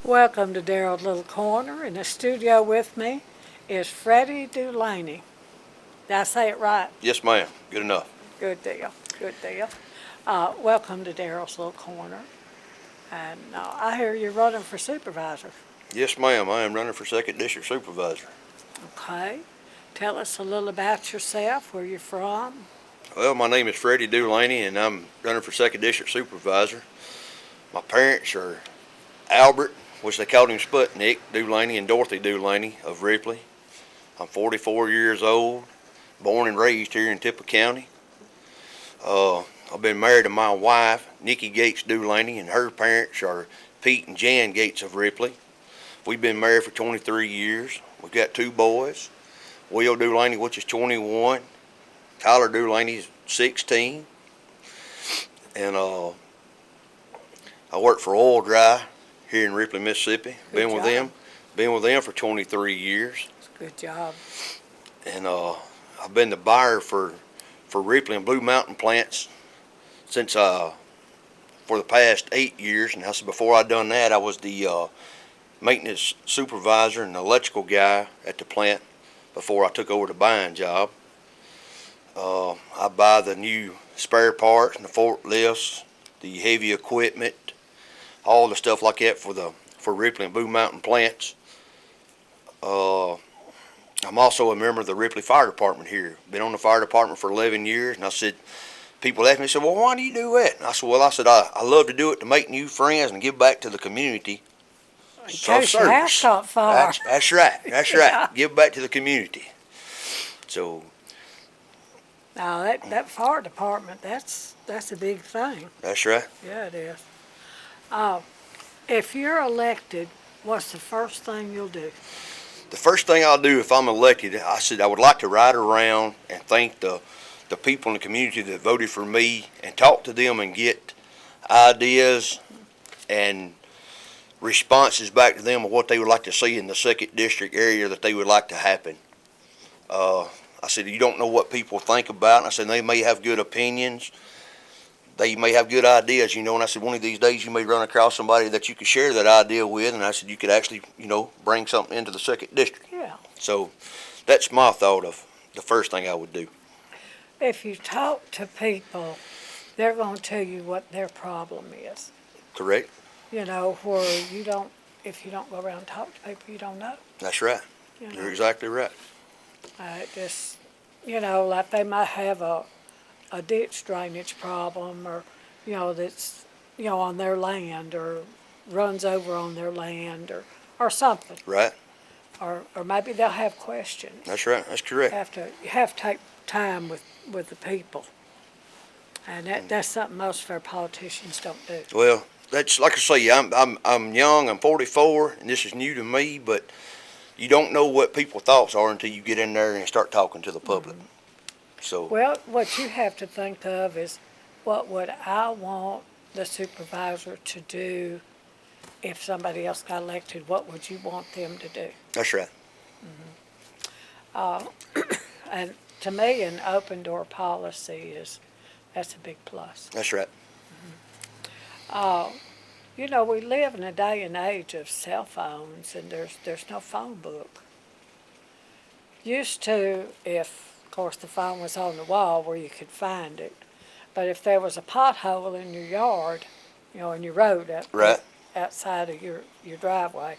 Welcome to Daryl's Little Corner. In the studio with me is Freddie Dulaney. Did I say it right? Yes, ma'am. Good enough. Good deal. Good deal. Welcome to Daryl's Little Corner. And I hear you're running for supervisor. Yes, ma'am. I am running for 2nd District Supervisor. Okay. Tell us a little about yourself, where you're from. Well, my name is Freddie Dulaney, and I'm running for 2nd District Supervisor. My parents are Albert, which they called him Sputnik, Dulaney, and Dorothy Dulaney of Ripley. I'm 44 years old, born and raised here in Tippah County. I've been married to my wife, Nikki Gates Dulaney, and her parents are Pete and Jan Gates of Ripley. We've been married for 23 years. We've got 2 boys, Will Dulaney, which is 21, Tyler Dulaney is 16, and I work for Oil Dry here in Ripley, Mississippi. Good job. Been with them for 23 years, Good job. and I've been the buyer for Ripley and Blue Mountain plants since for the past 8 years. And before I done that, I was the maintenance supervisor and electrical guy at the plant before I took over the buying job. I buy the new spare parts and the forklifts, the heavy equipment, all the stuff like that for Ripley and Blue Mountain plants. I'm also a member of the Ripley Fire Department here. Been on the fire department for 11 years, and I said, people ask me, well, why do you do that? And I said, I love to do it to make new friends and give back to the community. In case you have caught fire. That's right. That's Yeah. right. Give back to the community. So Now, that fire department, that's a big thing. that's right. Yeah, it is. If you're elected, what's the first thing you'll do? The first thing I'll do if I'm elected, I said I would like to ride around and thank the people in the community that voted for me and talk to them and get ideas and responses back to them of what they would like to see in the 2nd District area that they would like to happen. I said, you don't know what people think about. And I said, they may have good opinions. They may have good ideas, and I said, one of these days you may run across somebody that you could share that idea with, and I said, you could actually, bring something into the 2nd District. Yeah. So that's my thought of the first thing I would do. If you talk to people, they're going to tell you what their problem is. Correct? Where if you don't go around and talk to people, you don't know. That's right. You know? You're exactly right. Just, like they might have a ditch drainage problem, or, that's, on their land, or runs over on their land, or something. Right. Or maybe they'll have questions. That's right. That's correct. You have to take time with the people. And that's something most of our politicians don't do. Well, that's like I say, I'm young, I'm 44, and this is new to me, but you don't know what people's thoughts are until you get in there and start talking to the public. Mm-hmm. So Well, what you have to think of is, what would I want the supervisor to do if somebody else got elected? What would you want them to do? that's right. And to me, an open door policy that's a big plus. That's right. We live in a day and age of cell phones, and there's no phone book. Used to, if, of course, the phone was on the wall where you could find it, but if there was a pothole in your yard, in your road Right. outside of your driveway,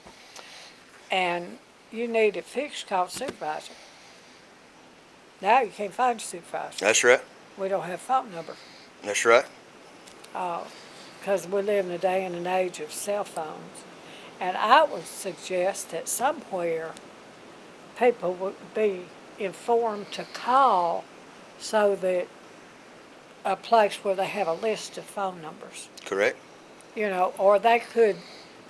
and you need it fixed, call the supervisor. Now you can't find your supervisor. That's right. We don't have a phone number. That's right. Because we live in a day and an age of cell phones. And I would suggest that somewhere people would be informed to call, so that a place where they have a list of phone numbers, Correct. or they could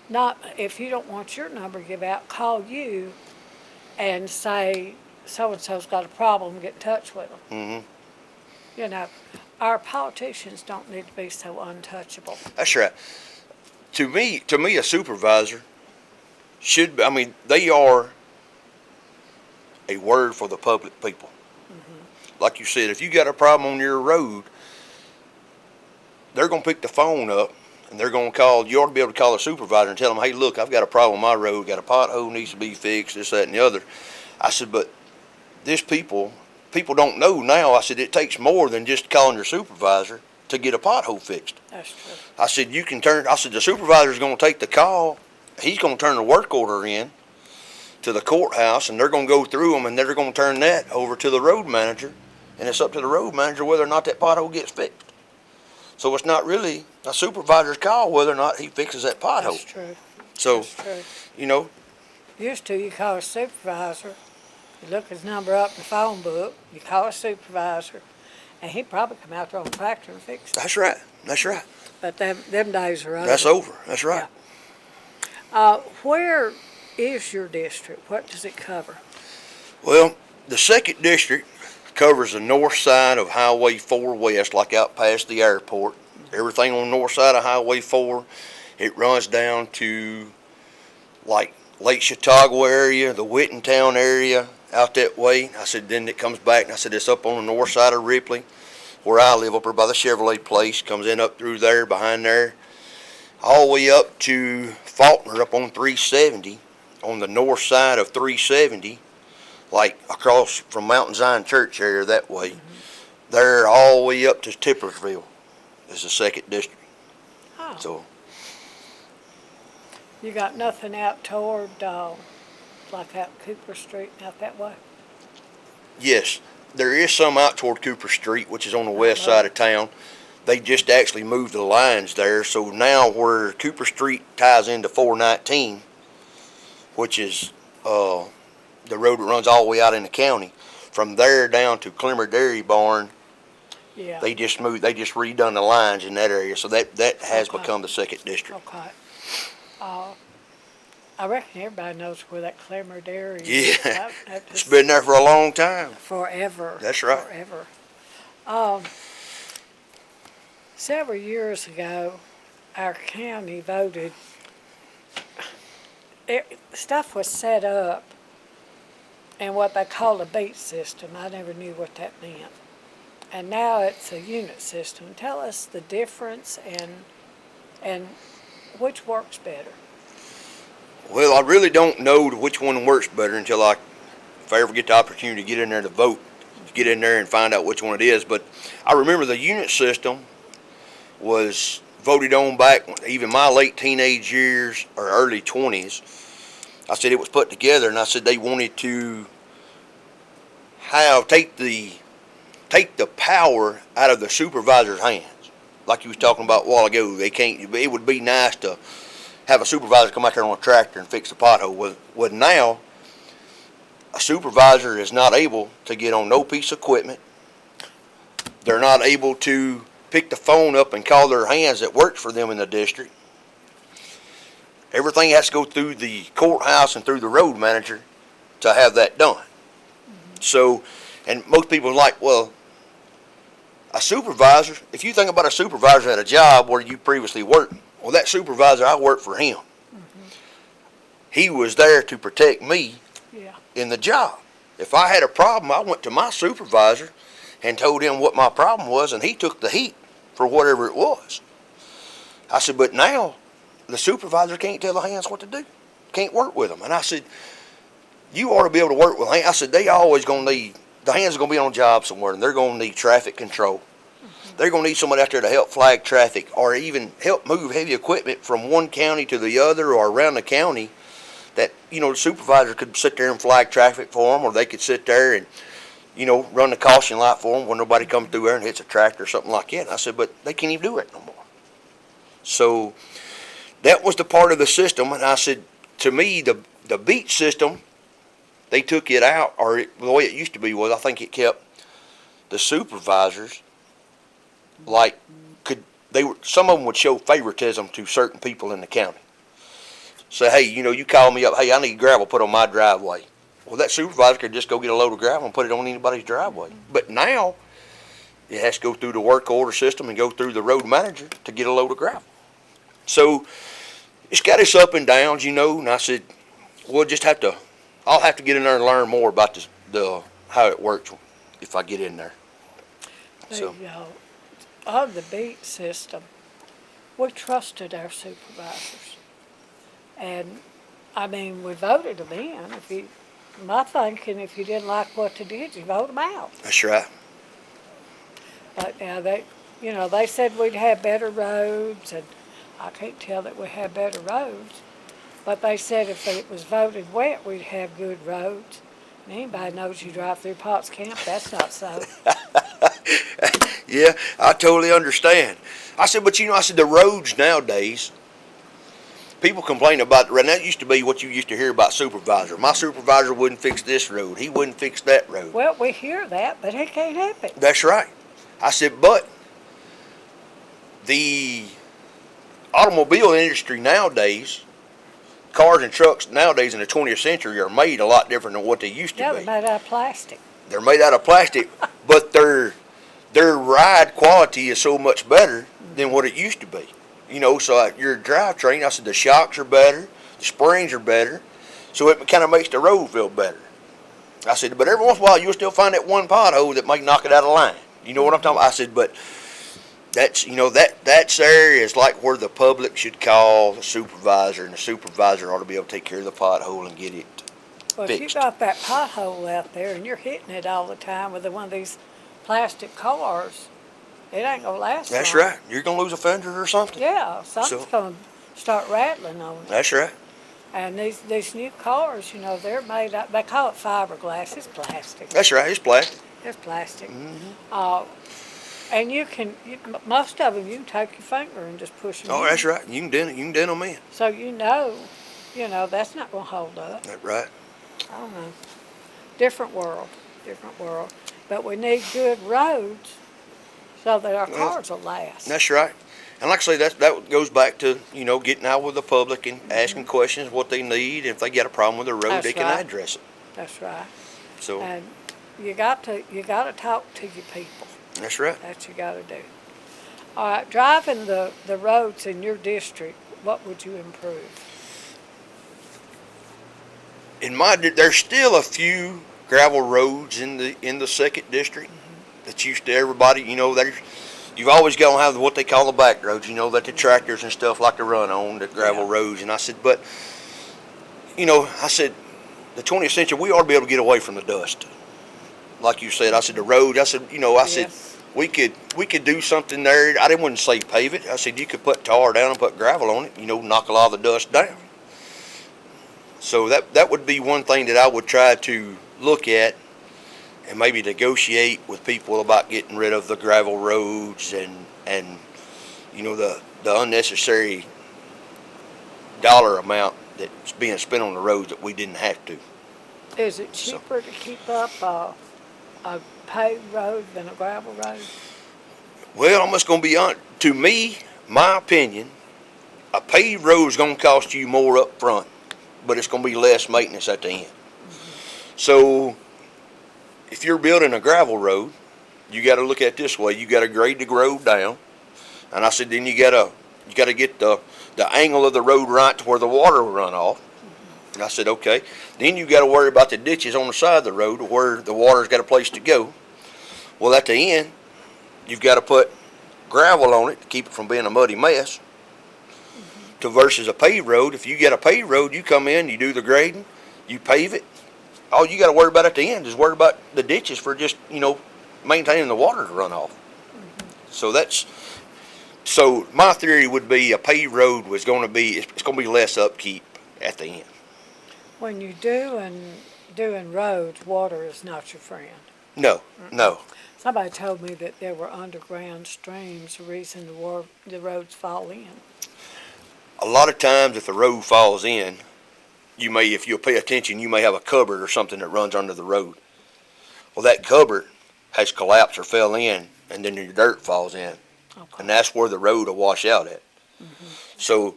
not, if you don't want your number to give out, call you and say, so-and-so's got a problem, get in touch with them. Mm-hmm. Our politicians don't need to be so untouchable. That's right. To me, a supervisor should be, they are a word for the public people. Like you said, if you got a problem on your road, they're going to pick the phone up and they're going to call, you ought to be able to call the supervisor and tell them, hey, look, I've got a problem on my road, got a pothole needs to be fixed, this, that, and the other. I said, but this people don't know now. I said, it takes more than just calling your supervisor to get a pothole fixed. That's true. I said, the supervisor's going to take the call. He's going to turn the work order in to the courthouse, and they're going to go through them, and they're going to turn that over to the road manager, and it's up to the road manager whether or not that pothole gets fixed. So it's not really a supervisor's call whether or not he fixes that pothole. That's true. So, That's true. you know. Used to, you call a supervisor, you look his number up in the phone book, you call a supervisor, and he'd probably come out there on the tractor and fix it. That's right. That's right. But them days are over. That's over. That's right. Yeah. Where is your district? What does it cover? Well, the 2nd District covers the north side of Highway 4 West, like out past the airport. Everything on the north side of Highway 4, it runs down to like Lake Chautauqua area, the Wittentown area, out that way. I said, then it comes back, and I said, it's up on the north side of Ripley, where I live, up there by the Chevrolet place, comes in up through there, behind there, all the way up to Faulkner, up on 370, on the north side of 370, like across from Mountain Zion Church area that way. Mm-hmm. There all the way up to Tippersville is the 2nd District. Oh. So You got nothing out toward, like out Cooper Street, out that way? yes, there is some out toward Cooper Street, which is on the west side of town. They just actually moved the lines there, so now where Cooper Street ties into 419, which is the road that runs all the way out in the county, from there down to Clemmer Dairy Barn, Yeah. they just redone the lines in that area, so that has Okay. become the 2nd District. Okay. I reckon everybody knows where that Clemmer Dairy is. Yeah, That it's just been there for a long time. forever. That's right. Forever. Several years ago, our county voted, stuff was set up in what they call a beat system. I never knew what that meant. And now it's a unit system. Tell us the difference and which works better. Well, I really don't know which one works better until if I ever get the opportunity to get in there to vote, get in there and find out which one it is. But I remember the unit system was voted on back even my late teenage years or early 20s. I said it was put together, and I said they wanted to take the power out of the supervisor's hands. Like you was talking about a while ago, it would be nice to have a supervisor come out there on a tractor and fix a pothole. Well, now a supervisor is not able to get on no piece of equipment. They're not able to pick the phone up and call their hands that works for them in the district. Everything has to go through the courthouse and through the road manager to have that done. Mm-hmm. So, and most people are like, well, a supervisor, if you think about a supervisor at a job where you previously worked, well, that supervisor, I worked for him. Mm-hmm. He was there to protect me in the job. If I had a problem, I went to my supervisor and told him what my problem was, and he took the heat for whatever it was. I said, but now the supervisor can't tell the hands what to do, can't work with them. And I said, you ought to be able to work with hands. I said, the hands are going to be on a job somewhere, and they're going to need traffic control. Mm-hmm. They're going to need somebody out there to help flag traffic or even help move heavy equipment from one county to the other or around the county that, the supervisor could sit there and flag traffic for them, or they could sit there and, run the caution light for them when nobody comes through there and hits a tractor or something like that. And I said, but they can't even do it no more. So that was the part of the system. And I said, to me, the beat system, they took it out, or the way it used to be was, I think it kept the supervisors, some of them would show favoritism to certain people in the county. Say, hey, you call me up, hey, I need gravel put on my driveway. Well, that supervisor could just go get a load of gravel and put it on anybody's driveway. But now, it has to go through the work order system and go through the road manager to get a load of gravel. So, it's got its up and downs, and I said, I'll have to get in there and learn more about how it works if I get in there. On the beat system, we trusted our supervisors. And, I mean, we voted them in. My thinking, if you didn't like what they did, you vote them out. That's right. But now they said we'd have better roads, and I can't tell that we have better roads. But they said if it was voted wet, we'd have good roads. And anybody knows you drive through Potts Camp, that's not so. Yeah, I totally understand. I said, but I said, the roads nowadays, people complain about the road. That used to be what you used to hear about supervisor. My supervisor wouldn't fix this road. He wouldn't fix that road. Well, we hear that, but he can't help it. That's right. I said, but the automobile industry nowadays, cars and trucks nowadays in the 20th century are made a lot different than what they used to Yeah, be. they're made out of plastic. They're made out of plastic, but their ride quality is so much better than what it used to be. So your drivetrain, I said, the shocks are better, the springs are better, so it kind of makes the road feel better. I said, but every once in a while you'll still find that one pothole that might knock it out of line. You know what I'm talking about? I said, but that's, that area is like where the public should call the supervisor, and the supervisor ought to be able to take care of the pothole and get it Well, fixed. if you got that pothole out there and you're hitting it all the time with one of these plastic cars, it ain't gonna last That's long. right. You're going to lose a fender or something. Yeah, something's So- gonna start rattling on it. That's right. And these new cars, they're made out, they call it fiberglass, it's plastic. That's right. It's plastic. It's plastic. Mm-hmm. And most of them, you can take your finger and just push them Oh, in. that's right. You can dent them in. So that's not gonna hold up. That's right. I don't know. Different world. But we need good roads so that our cars will last. That's right. And like I say, that goes back to, getting out with the public and asking questions what they need. If they got a problem with the road, That's they can right. address it. That's right. So And you got to talk to your people. that's right. That you got to do. All right, driving the roads in your district, what would you improve? There's still a few gravel roads in the second district that used to everybody, you've always got to have what they call the back roads, that the tractors and stuff like to run on, the gravel roads. And I said, but, I said, the 20th century, we ought to be able to get away from the dust. Like you said, I said, the road, I said, said, we could do something there. I wouldn't say pave it. I said, you could put tar down and put gravel on it, knock a lot of the dust down. So that would be one thing that I would try to look at and maybe negotiate with people about getting rid of the gravel roads and the unnecessary dollar amount that's being spent on the roads that we didn't have to. Is it cheaper to keep up a paved road than a gravel road? Well, I'm just going to be honest. To me, my opinion, a paved road is going to cost you more up front, but it's going to be less maintenance at the end. So if you're building a gravel road, you got to look at it this way. You got to grade the road down, and I said then you got to get the angle of the road right to where the water will run off. And I said okay. Then you got to worry about the ditches on the side of the road where the water's got a place to go. Well, at the end, you've got to put gravel on it to keep it from being a muddy mess. To versus a paved road, if you get a paved road, you come in, you do the grading, you pave it. All you got to worry about at the end is worry about the ditches for just maintaining the water to run off. So my theory would be a paved road was going to be it's going to be less upkeep at the end. When you doing roads, water is not your friend. No. Somebody told me that there were underground streams, the reason the roads fall in. A lot of times if the road falls in, if you'll pay attention, you may have a cupboard or something that runs under the road. Well, that cupboard has collapsed or fell in, and then your dirt falls in. Okay. And that's where the road will wash out at. So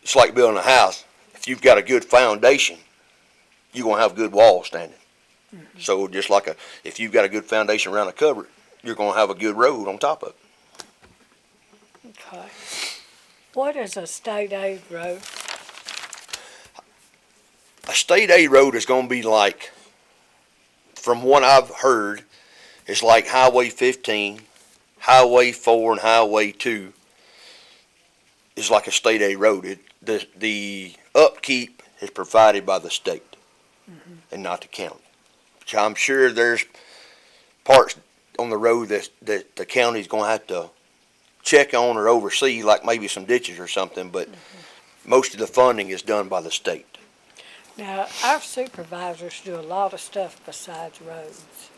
it's like building a house. If you've got a good foundation, you're going to have good walls standing. So just like if you've got a good foundation around a cupboard, you're going to have a good road on top of it. Okay. What is a state aid road? A state aid road is going to be like, from what I've heard, it's like Highway 15, Highway 4, and Highway 2. is like a state aid road. The upkeep is provided by the state and not the county. So I'm sure there's parts on the road that the county's going to have to check on or oversee, like maybe some ditches or something, but most of the funding is done by the state. Now, our supervisors do a lot of stuff besides roads.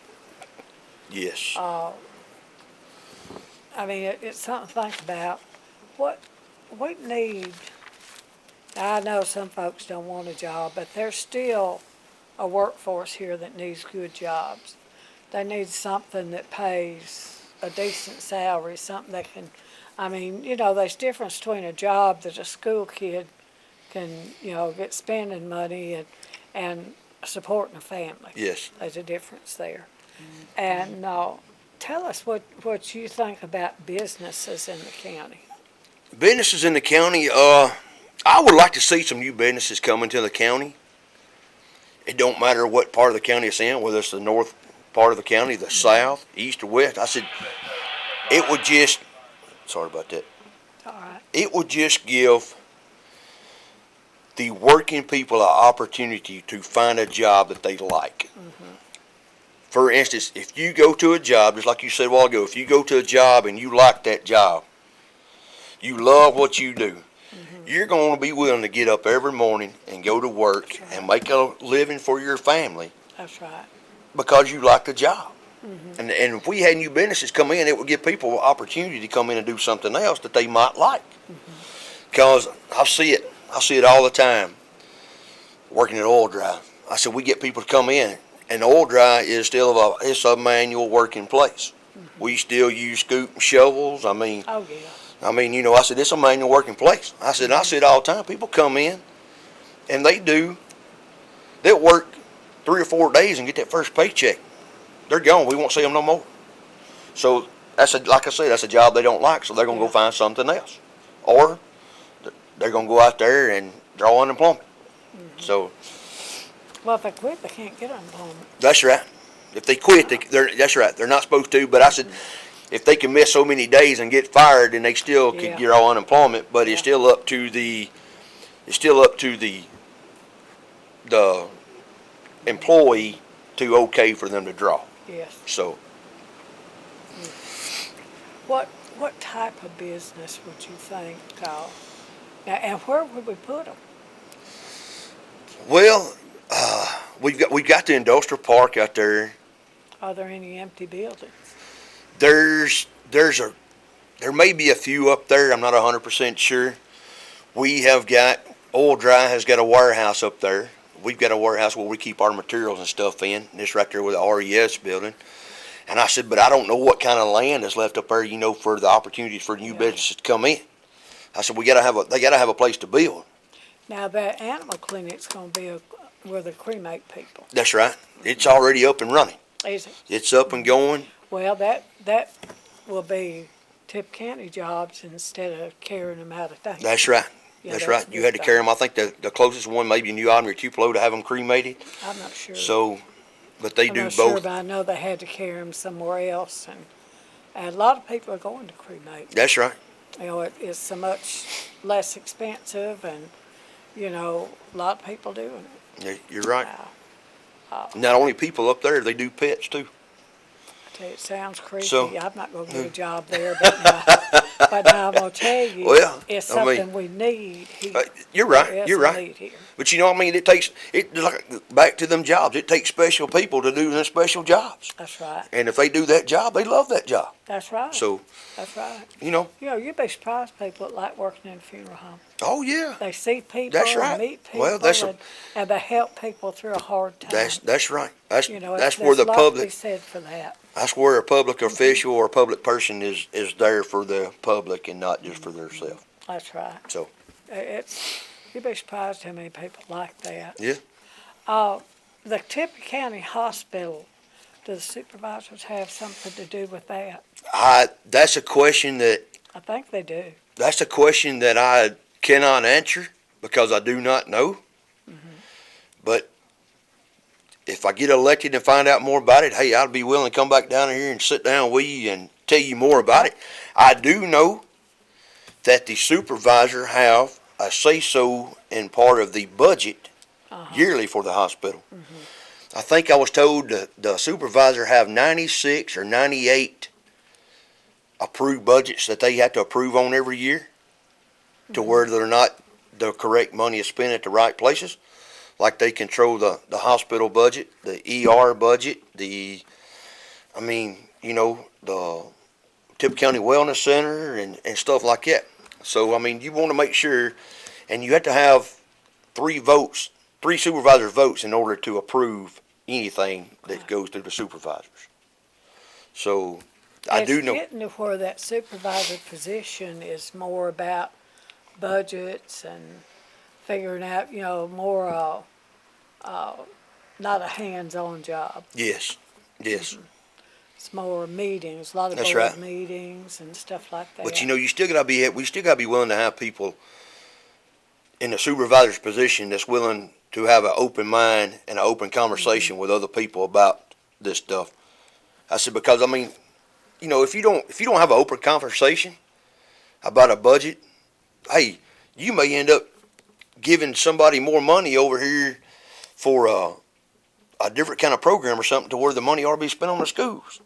Yes. I mean, it's something to think about. What we need, I know some folks don't want a job, but there's still a workforce here that needs good jobs. They need something that pays a decent salary, something that can, I mean, you know, there's difference between a job that a school kid can, you know, get spending money and supporting a family. Yes. There's a difference there. And tell us what you think about businesses in the county. Businesses in the county, I would like to see some new businesses come into the county. It don't matter what part of the county it's in, whether it's the north part of the county, the south, east, or west. I said, it would just, sorry about that. All right. It would just give the working people an opportunity to find a job that they like. For instance, if you go to a job, just like you said a while ago, if you go to a job and you like that job, you love what you do, you're going to be willing to get up every morning and go to work and make a living for your family. That's right. Because you like the job. And if we had new businesses come in, it would give people an opportunity to come in and do something else that they might like. Because I see it all the time, working at oil dry. I said, we get people to come in, and oil dry is still it's a manual working place. We still use scoop and shovels. I mean, you know, I said, it's a manual working place. I said it all the time. People come in, and they'll work 3 or 4 days and get that first paycheck. They're gone. We won't see them no more. So like I said, that's a job they don't like, so they're going to go find something else. Or they're going to go out there and draw unemployment. So. Well, if they quit, they can't get unemployment. That's right. If they quit, that's right. They're not supposed to, but I said, if they can miss so many days and get fired, then they still could get all unemployment, but it's still up to the employee to okay for them to draw. Yes. So. What type of business would you think, Carl? Now, and where would we put them? Well, we've got the industrial park out there. Are there any empty buildings? There may be a few up there. I'm not 100% sure. We have got, Oil Dry has got a warehouse up there. We've got a warehouse where we keep our materials and stuff in. And it's right there with the RES building. And I said, but I don't know what kind of land is left up there, you know, for the opportunities for new businesses to come in. I said, they gotta have a place to build. Now that animal clinic's gonna be where they cremate people. That's right. It's already up and running. Is it? It's up and going. Well, that will be Tip County jobs instead of carrying them out of town. That's right. That's right. You had to carry them. I think the closest one maybe in New Iron or Tupelo to have them cremated. I'm not sure. So, but they do I'm both. not sure, but I know they had to carry them somewhere else, and a lot of people are going to cremate. That's right. You know, it's so much less expensive, and you know, a lot of people doing it. You're right. Not only people up there, they do pets too. I tell you, it sounds creepy. So, I'm not going to get a job there, but now I'm going to tell you, it's something we need here. You're right. You're right. But you know what I mean? Back to them jobs. It takes special people to do them special jobs. That's right. And if they do that job, they love that job. That's right. So. That's right. You know, you'd be surprised people that like working in a funeral home. Oh, yeah. They see people That's right. and meet people, well, and they help people through a hard time. That's right. That's where the a lot public. to be said for that. That's where a public official or a public person is there for the public and not just for themselves. That's right. So. You'd be surprised how many people like that. Yeah. The Tip County Hospital, do the supervisors have something to do with that? That's a question that. I think they do. That's a question that I cannot answer because I do not know. But if I get elected and find out more about it, hey, I'd be willing to come back down here and sit down with you and tell you more about it. I do know that the supervisor have a say-so in part of the budget yearly for the hospital. I think I was told the supervisor have 96 or 98 approved budgets that they have to approve on every year to where they're not the correct money is spent at the right places. Like they control the hospital budget, the ER budget, the Tippah County Wellness Center and stuff like that. So, you want to make sure, and you have to have 3 supervisor votes in order to approve anything that goes through the supervisors. So, I do know. It's getting to where that supervisor position is more about budgets and figuring out, more, not a hands-on job. Yes. It's more meetings, a lot of That's board right. meetings and stuff like that. But we still gotta be willing to have people in the supervisor's position that's willing to have an open mind and an open conversation with other people about this stuff. I said, because if you don't have an open conversation about a budget, hey, you may end up giving somebody more money over here for a different kind of program or something to where the money ought to be spent on the schools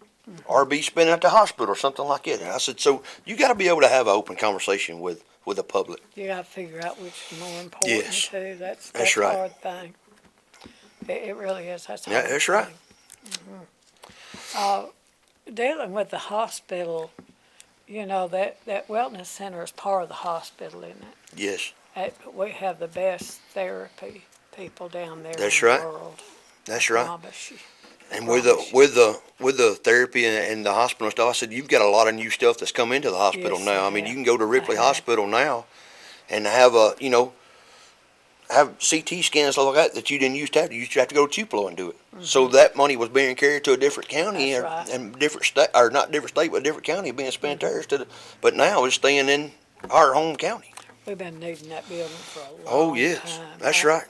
or be spent at the hospital or something like that. And I said, so you got to be able to have an open conversation with the public. You got to figure out which is more important Yes. too. That's right. a hard thing. It really is. That's a Yeah, hard that's right. thing. Dealing with the hospital, that wellness center is part of the hospital, isn't it? Yes, We have the best therapy people down there That's in right. the world. that's I right. promise you. And with the therapy and the hospital and stuff, I said you've got a lot of new stuff that's come into the hospital Yes, now. I You have. can go to Ripley I have. Hospital now and have have CT scans like that you didn't used to have. You used to have to go to Tupelo and do it. So that money was being carried to a different county That's right. and different state, or not different state, but different county being spent there but now it's staying in our home county. We've been needing that building for a long time. Oh yes, that's right.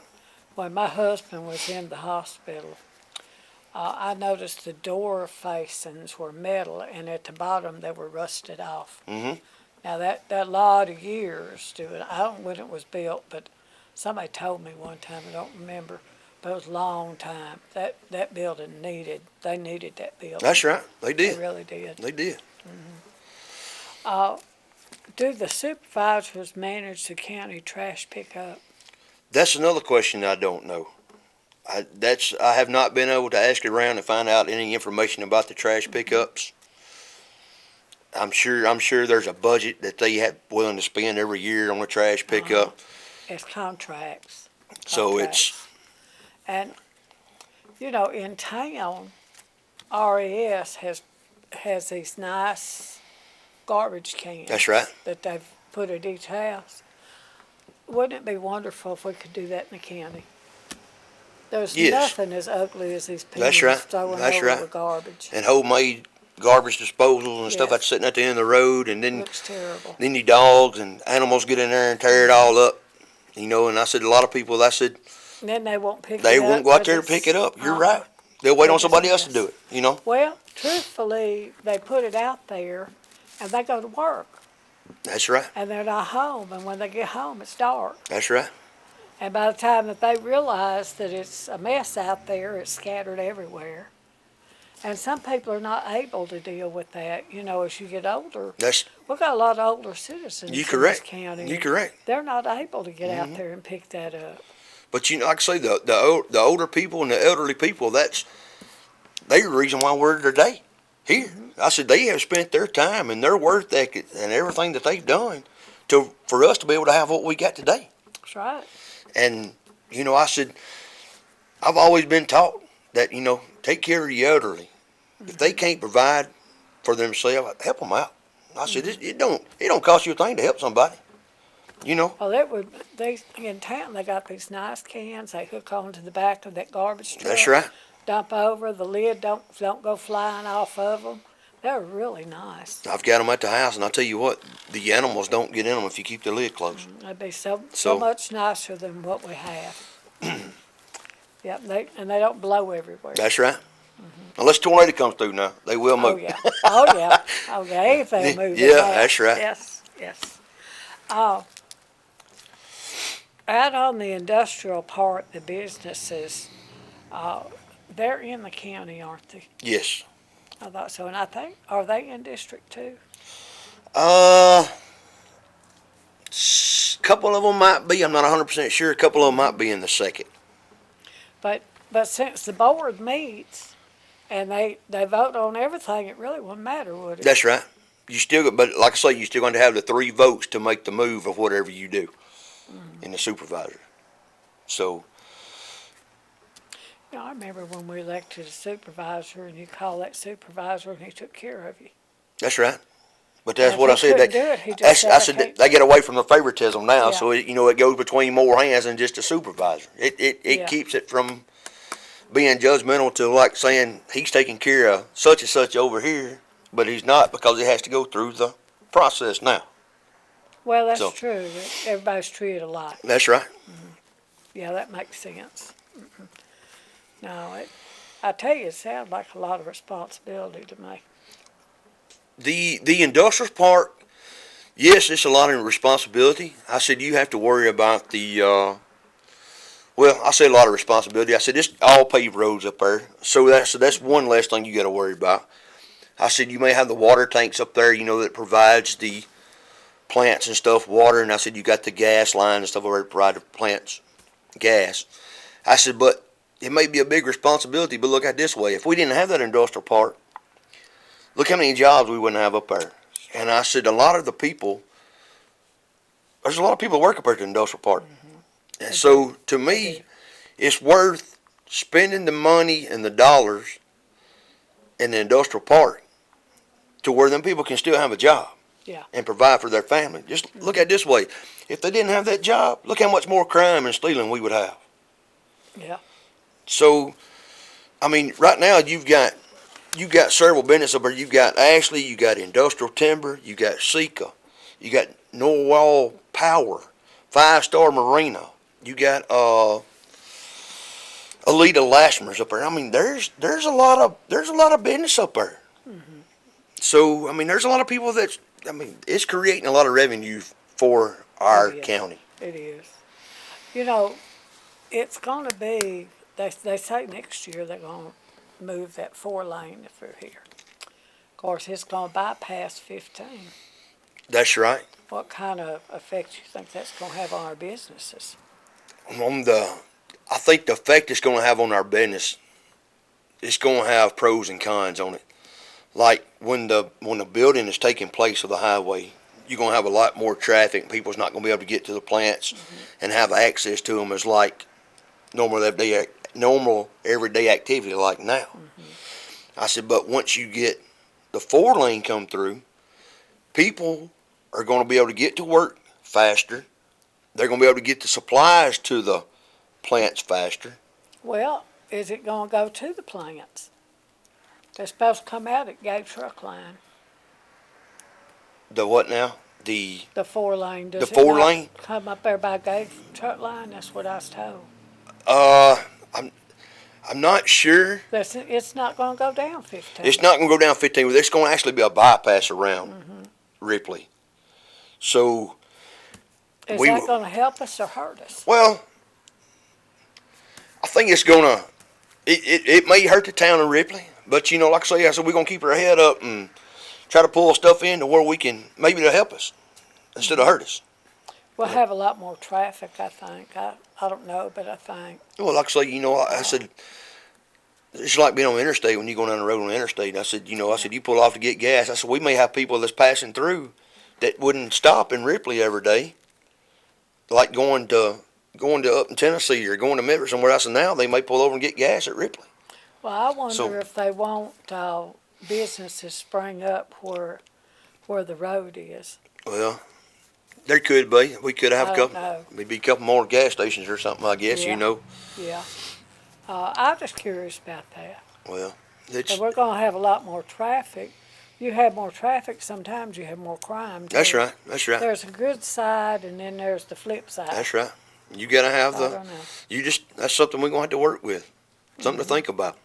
When my husband was in the hospital, I noticed the door facings were metal, and at the bottom they were rusted off. Mhm. Now that lot of years to it. I don't know when it was built, but somebody told me one time. I don't remember, but it was a long time. That building needed that building. That's right. They They did. really did. They did. Do the supervisors manage the county trash pickup? That's another question I don't know. I have not been able to ask around and find out any information about the trash pickups. I'm sure there's a budget that they have willing to spend every year on the trash pickup. It's contracts. So And, in town, RES has these nice garbage cans. That's right. That they've put at each house. Wouldn't it be wonderful if we could do that in the county? There's Yes. nothing as ugly as these people That's right. throwing That's over right. the garbage. and homemade garbage disposals and stuff Yes. that's sitting at the end of the road, and then Looks terrible. the dogs and animals get in there and tear it all up. And I said a lot of people. I said And then they won't pick it up. they won't go out 'cause there and pick it up. You're uh, right. They'll wait on it's somebody a else to mess. do it. Well, truthfully, they put it out there, and they go to work, That's right. and they're not home. And when they get home, it's dark. That's right. And by the time that they realize that it's a mess out there, it's scattered everywhere. And some people are not able to deal with that. As you get older, we've got a lot of older citizens You in correct. this county. You correct. They're not able to get out there and pick that up. But like I say, the older people and the elderly people, they're the reason why we're today here. I said they have spent their time and their work ethic and everything that they've done for us to be able to have what we got today. That's right. And I said I've always been taught that take care of the elderly. If they can't provide for themselves, help them out. I said it don't cost you a thing to help somebody. Well, in town, they got these nice cans they hook onto the back of that garbage truck. That's right. Dump over, the lid don't go flying off of them. They're really nice. I've got them at the house, and I'll tell you what, the animals don't get in them if you keep the lid closed. They'd be so So- much nicer than what we have. Yep, and they don't blow everywhere. That's right. Unless a tornado comes through now, they will Oh move. yeah, oh yeah, anything moves. Yeah, that's right. Yes. Out on the industrial part, the businesses, uh, they're in the county, aren't they? Yes. I thought so, and I think, are they in District 2? Uh, couple of them might be. I'm not 100% sure. A couple of them might be in the second. But since the board meets and they vote on everything, it really wouldn't matter, would it? That's right. You still, but like I say, you're still going to have the 3 votes to make the move of whatever you do in the supervisor. So, You know, I remember when we elected a supervisor and you called that supervisor and he took care of you. that's right. But that's And what I if he said. couldn't do it, he just That's, said, I said "Okay." they get away from the favoritism now, Yeah. so it goes between more hands than just a supervisor. It Yeah. keeps it from being judgmental to like saying he's taking care of such and such over here, but he's not because it has to go through the process now. Well, that's So- true. That everybody's treated alike. That's right. Yeah, that makes sense. No, I tell you, it sounds like a lot of responsibility to me. The industrial part, yes, it's a lot of responsibility. I said you have to worry about the. Well, I say a lot of responsibility. I said it's all paved roads up there, so that's one less thing you got to worry about. I said you may have the water tanks up there, that provides the plants and stuff water, and I said you got the gas line and stuff over there to provide the plants gas. I said, but it may be a big responsibility, but look at it this way: if we didn't have that industrial part, look how many jobs we wouldn't have up there. And I said, there's a lot of people work up there at the industrial park. And so, to me, it's worth spending the money and the dollars in the industrial park to where them people can still have a job. Yeah. And provide for their family. Just look at it this way. If they didn't have that job, look how much more crime and stealing we would have. Yeah. So, I mean, right now you've got several businesses up there. You've got Ashley, you got Industrial Timber, you got Sika, you got Norwell Power, 5-Star Marina, you got Alita Lashmers up there. I mean, there's a lot of business up there. Mm-hmm. So I mean, there's a lot of people it's creating a lot of revenue for our county. It is. It's going to be. They say next year they're going to move that 4-lane through here. Of course, it's going to bypass 15. That's right. What kind of effect do you think that's going to have on our businesses? I think the effect it's going to have on our business, it's going to have pros and cons on it. Like when the building is taking place of the highway, you're going to have a lot more traffic. People's not going to be able to get to the plants and have access to them as like normal everyday activity like now. I said, but once you get the 4-lane come through, people are going to be able to get to work faster. They're going to be able to get the supplies to the plants faster. Well, is it going to go to the plants? They're supposed to come out at Gate Truck Line. The what now? The 4-lane. Does The 4-lane? it not come up there by Gate Truck Line? That's what I was told. I'm not sure. It's not going to go down 15. It's not going to go down 15. There's going to actually be a bypass around Ripley. So Is that going to help us or hurt us? well, I think it's gonna. It may hurt the town of Ripley, but like I said, we're gonna keep our head up and try to pull stuff in to where we can maybe to help us instead of hurt us. We'll have a lot more traffic, I think. I don't know, but I think. Well, like I say, I said it's like being on the interstate when you go down the road on the interstate. I said, you pull off to get gas. I said we may have people that's passing through that wouldn't stop in Ripley every day, like going to up in Tennessee or going to Memphis somewhere else, and now they may pull over and get gas at Ripley. Well, I wonder if they want businesses spring up where the road is. Well, there could be. We could have I a don't couple, know. maybe a couple more gas stations or something. I guess Yeah. Yeah. I'm just curious about that. Well, But we're going to have a lot more traffic. You have more traffic, sometimes you have more crime. that's too. right. That's right. There's a good side, and then there's the flip side. That's right. You gotta have I don't know. That's something we're gonna have to work with. Something to think about.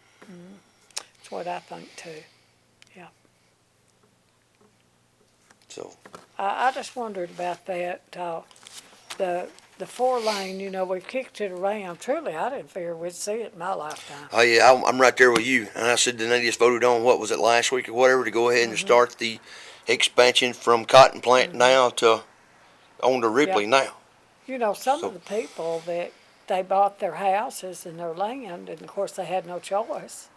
That's what I think too. Yeah. So I just wondered about that, the 4-lane, we've kicked it around. Truly, I didn't figure we'd see it in my lifetime. Oh yeah, I'm right there with you. And I said then they just voted on, what was it, last week or whatever, to go ahead and start the expansion from Cotton Plant now to on to Ripley now. Some of So the people that they bought their houses and their land, and of course they had no choice,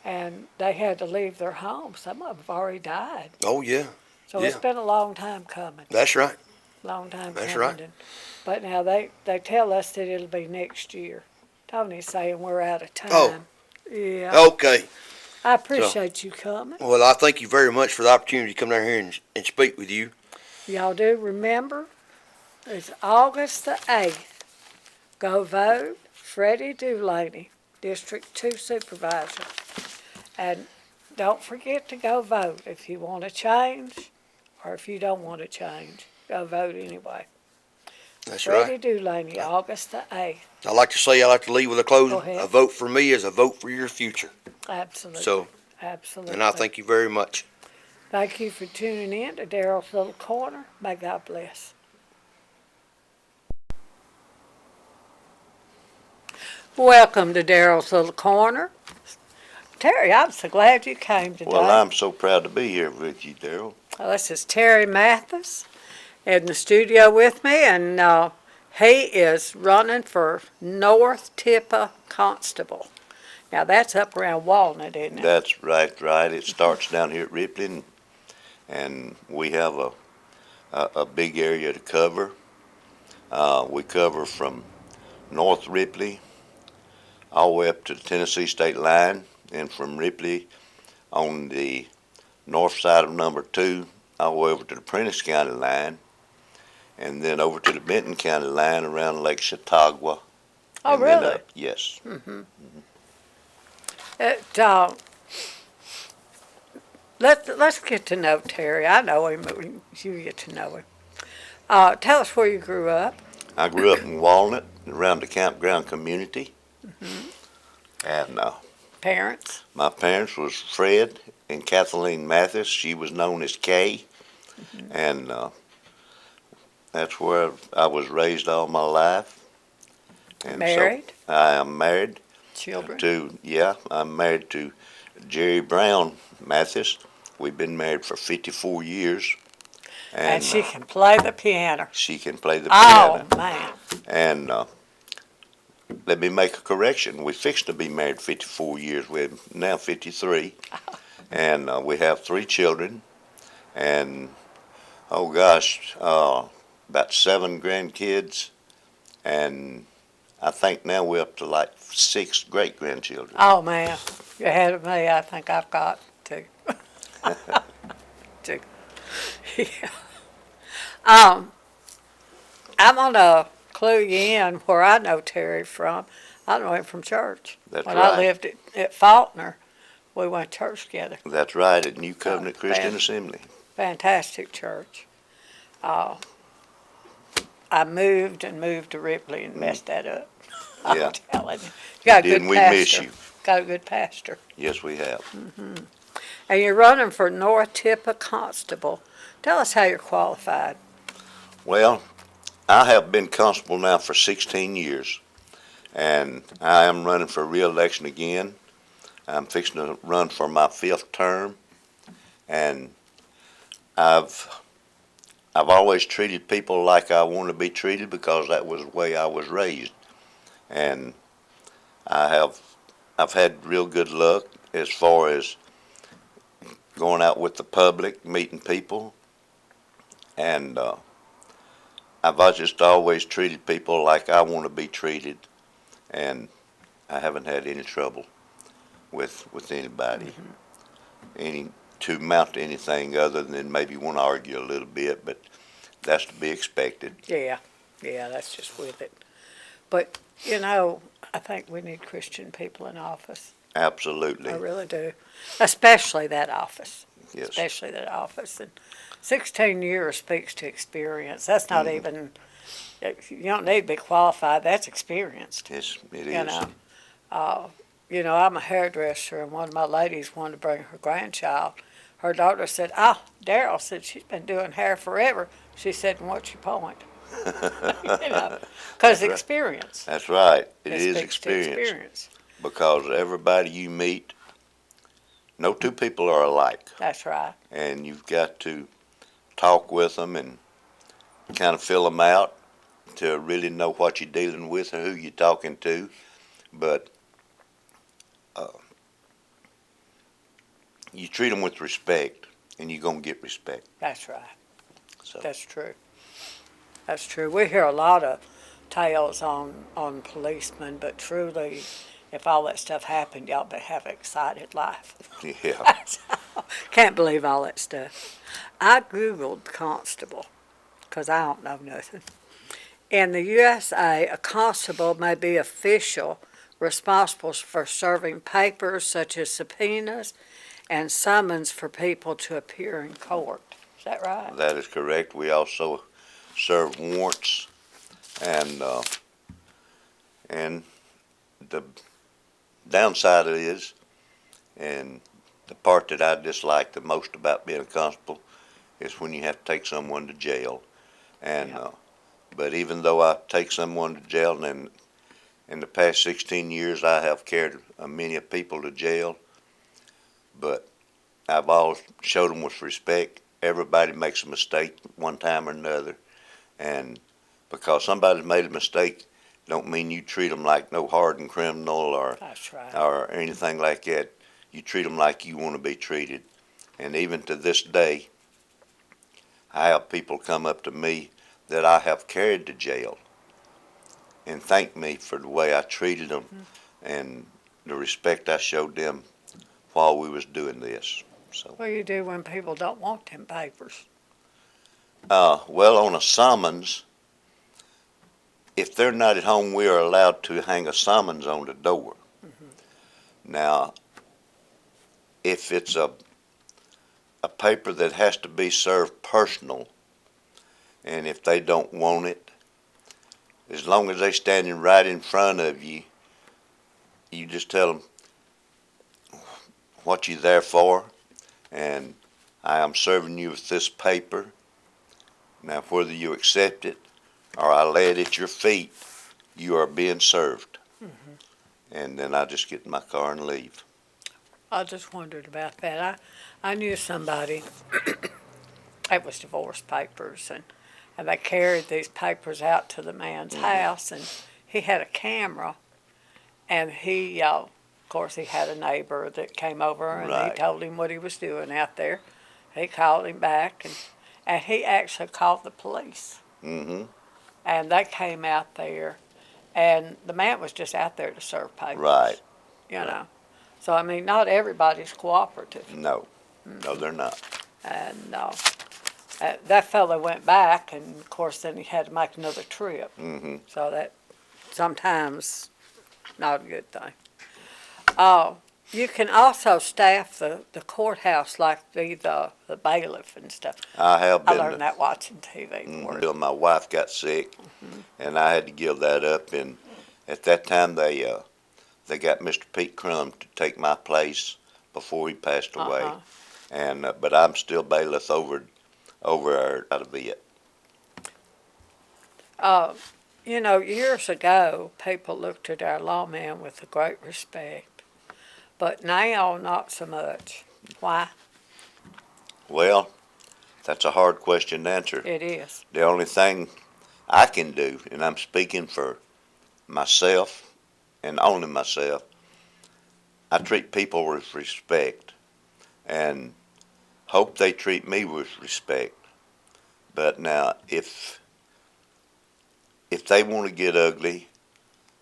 and they had to leave their homes. Some of them have already died. oh yeah, So yeah, it's been a long time coming. that's right. Long time That's coming. right. But now they tell us that it'll be next year. Tony's saying we're out of time. Oh. Yeah. Okay. I appreciate you coming. Well, I thank you very much for the opportunity to come down here and speak with you. Y'all do remember, it's August the 8th. Go vote Freddie Dulaney, District 2 Supervisor. And don't forget to go vote if you want to change or if you don't want to change. Go vote anyway. That's Freddie right. Dulaney, August the 8th. I like to say, I like to leave with a closing. Go ahead. A vote for me is a vote for your future. Absolutely. So, Absolutely. and I thank you very much. Thank you for tuning in to Daryl's Little Corner. May God bless. Welcome to Daryl's Little Corner. Terry, I'm so glad you came today. Well, I'm so proud to be here with you, Daryl. Well, this is Terry Mathis in the studio with me, and he is running for North Tippa Constable. Now, that's up around Walnut, isn't it? That's right. It starts down here at Ripley, and we have a big area to cover. We cover from North Ripley all the way up to the Tennessee state line, and from Ripley on the north side of number 2 all the way over to the Prentiss County line, and then over to the Benton County line around Lake Chautauqua. Oh, and then really? up. Yes. Let's get to know Terry. I know him, but you get to know him. Tell us where you grew up. I grew up in Walnut, around the campground community. And Parents. my parents was Fred and Kathleen Mathis. She was known as Kay. And that's where I was raised all my life. And Married? So I am married Children? I'm married to Jerry Brown Mathis. We've been married for 54 years. And she can play the piano. She can play the Oh, piano. man. And let me make a correction. We fixed to be married 54 years. We're now 53. And we have 3 children. And, oh gosh, about 7 grandkids. And I think now we're up to like 6 great-grandchildren. Oh, man. You're ahead of me. I think I've got 2. 2. Yeah. I'm going to clue you in where I know Terry from. I know him from church. That's when right. I lived at Faulkner, we went to church together. That's right, at New Covenant Christian fan- Assembly. Fantastic church. I moved to Ripley and messed that up. Yeah. I'm telling you. You got a good Didn't we pastor. miss you? Got a good pastor. Yes, we have. And you're running for North Tippa Constable. Tell us how you're qualified. Well, I have been constable now for 16 years, and I am running for re-election again. I'm fixing to run for my 5th term, and I've always treated people like I want to be treated because that was the way I was raised, and I've had real good luck as far as going out with the public, meeting people, and I've just always treated people like I want to be treated, and I haven't had any trouble with anybody, to amount to anything other than maybe want to argue a little bit, but that's to be expected. Yeah, that's just with it. But, I think we need Christian people in office. Absolutely. I really do. Especially that office. Yes. Especially that office. And 16 years speaks to experience. That's not even, you don't need to be qualified. That's experienced. Yes, it You is. know, I'm a hairdresser, and one of my ladies wanted to bring her grandchild her daughter said, "Oh, Daryl said she's been doing hair forever." She said, "And what's your point?" You know, because That's right. experience. That's right. It It is speaks to experience. experience. Because everybody you meet, no two people are alike. That's right. And you've got to talk with them and kind of fill them out to really know what you're dealing with or who you're talking to. But you treat them with respect, and you're going to get respect. That's right. So That's true. That's true. We hear a lot of tales on policemen, but truly, if all that stuff happened, y'all better have an excited life. yeah, Can't believe all that stuff. I Googled constable, because I don't know nothing. In the USA, a constable may be official responsible for serving papers such as subpoenas and summons for people to appear in court. Is that right? that is correct. We also serve warrants, and the downside is, and the part that I dislike the most about being a constable, is when you have to take someone to jail. And Yeah. but even though I take someone to jail, and in the past 16 years I have carried many people to jail, but I've always showed them with respect. Everybody makes a mistake one time or another, and because somebody's made a mistake, don't mean you treat them like no hardened criminal That's right. or anything like that. You treat them like you want to be treated. And even to this day, I have people come up to me that I have carried to jail and thank me for the way I treated them and the respect I showed them while we was doing this. So, What do you do when people don't want them papers? well, on a summons, if they're not at home, we are allowed to hang a summons on the door. Now, if it's a paper that has to be served personal, and if they don't want it, as long as they're standing right in front of you, you just tell them what you're there for, and I am serving you with this paper. Now, whether you accept it or I lay it at your feet, you are being served. And then I just get in my car and leave. I just wondered about that. I knew somebody, it was divorce papers, and they carried these papers out to the man's house, and he had a camera, and he, of course, he had a neighbor that came over, and Right. he told him what he was doing out there. He called him back, and he actually called the police, Mm-hmm. and they came out there, and the man was just out there to serve papers. Right. You know. So, I mean, not everybody's cooperative. No. No, they're not. And that fellow went back, and of course, then he had to make another trip. Mm-hmm. So that sometimes not a good thing. You can also staff the courthouse like the bailiff and stuff. I have I been learned that watching TV. until my wife got sick, and I had to give that up. And at that time, they got Mr. Pete Crum to take my place before he passed away. Uh-huh. And but I'm still bailiff over out of it. You know, years ago, people looked at our lawman with a great respect, but now not so much. Why? Well, that's a hard question to answer. It is. The only thing I can do, and I'm speaking for myself and only myself, I treat people with respect and hope they treat me with respect. But now, if they want to get ugly,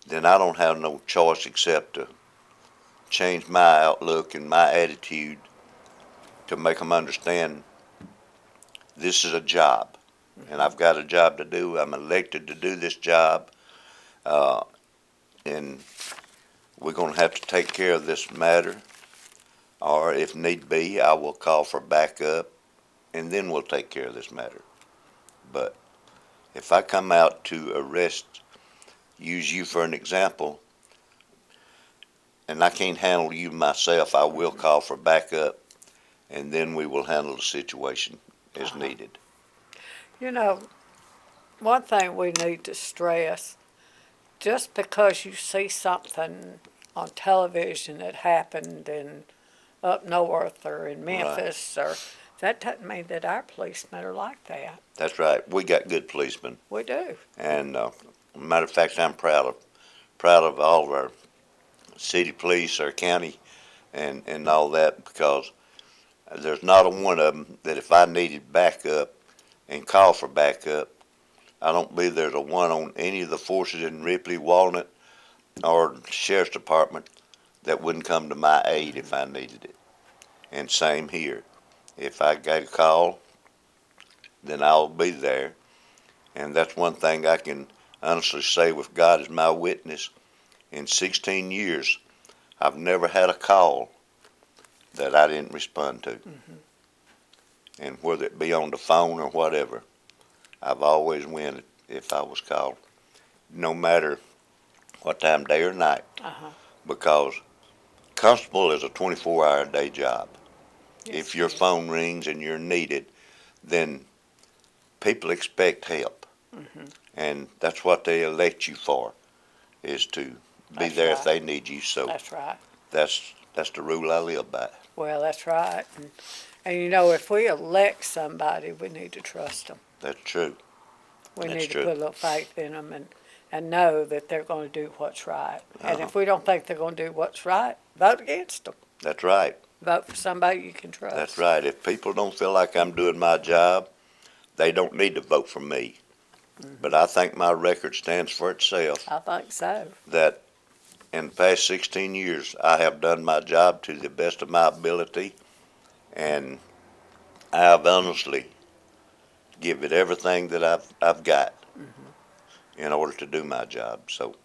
then I don't have no choice except to change my outlook and my attitude to make them understand this is a job, and I've got a job to do. I'm elected to do this job, and we're going to have to take care of this matter, or if need be, I will call for backup, and then we'll take care of this matter. But if I come out to arrest, use you for an example, and I can't handle you myself, I will call for backup, and then we will handle the situation as Uh-huh. needed. You know, one thing we need to stress, just because you see something on television that happened in up north or in Right. Memphis, or that doesn't mean that our policemen are like that. That's right. We got good policemen, We do. and matter of fact, I'm proud of all of our city police, our county, and all that, because there's not a one of them that if I needed backup and call for backup, I don't believe there's a one on any of the forces in Ripley, Walnut, or Sheriff's Department that wouldn't come to my aid if I needed it. And same here. If I got a call, then I'll be there. And that's one thing I can honestly say with God as my witness. In 16 years, I've never had a call that I didn't respond to. Mm-hmm. And whether it be on the phone or whatever, I've always went if I was called, no matter what time, day or night, Uh-huh. because constable is a 24-hour day job. Yes, If your it is. phone rings and you're needed, then people expect help. Mhm. And that's what they elect you for, is to be That's there if right. they need you. So That's right. that's the rule I live by. Well, that's right. And you know, if we elect somebody, we need to trust them. That's true. We That's need to true. put a little faith in them and know that they're going to do what's right. And Uh-huh. if we don't think they're going to do what's right, vote against them. That's right. Vote for somebody you can trust. That's right. If people don't feel like I'm doing my job, they don't need to vote for me. Mhm. But I think my record stands for itself, I think so. that in the past 16 years, I have done my job to the best of my ability, and I've honestly give it everything that I've got in order to do my job. So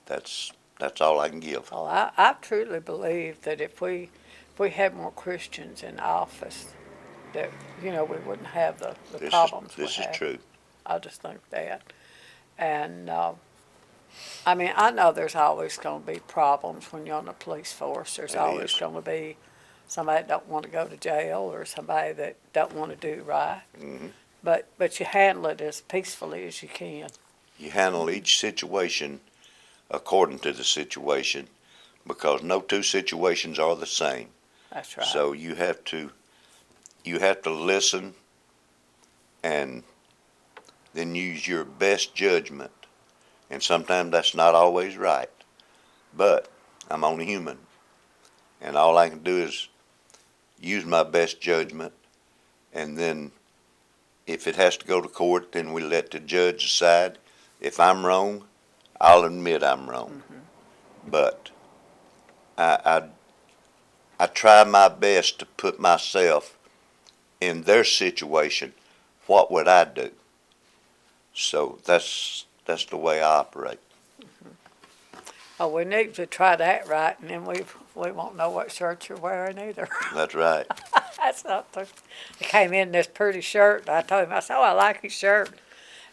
that's all I can give. Well, I truly believe that if we had more Christians in office, that, you know, we wouldn't have the problems we This is have. true. I just think that. And, I mean, I know there's always going to be problems when you're on the police force. There's It always is. going to be somebody that don't want to go to jail or somebody that don't want to do right. Mhm. But you handle it as peacefully as you can. You handle each situation according to the situation, because no two situations are the same. That's right. So you have to listen and then use your best judgment. And sometimes that's not always right. But I'm only human. And all I can do is use my best judgment. And then if it has to go to court, then we let the judge decide. If I'm wrong, I'll admit I'm wrong. But I try my best to put myself in their situation. What would I do? So that's the way I operate. Oh, we need to try that right, and then we won't know what shirt you're wearing either. That's right. That's not the, I came in this pretty shirt, and I told him, I said, oh, I like your shirt.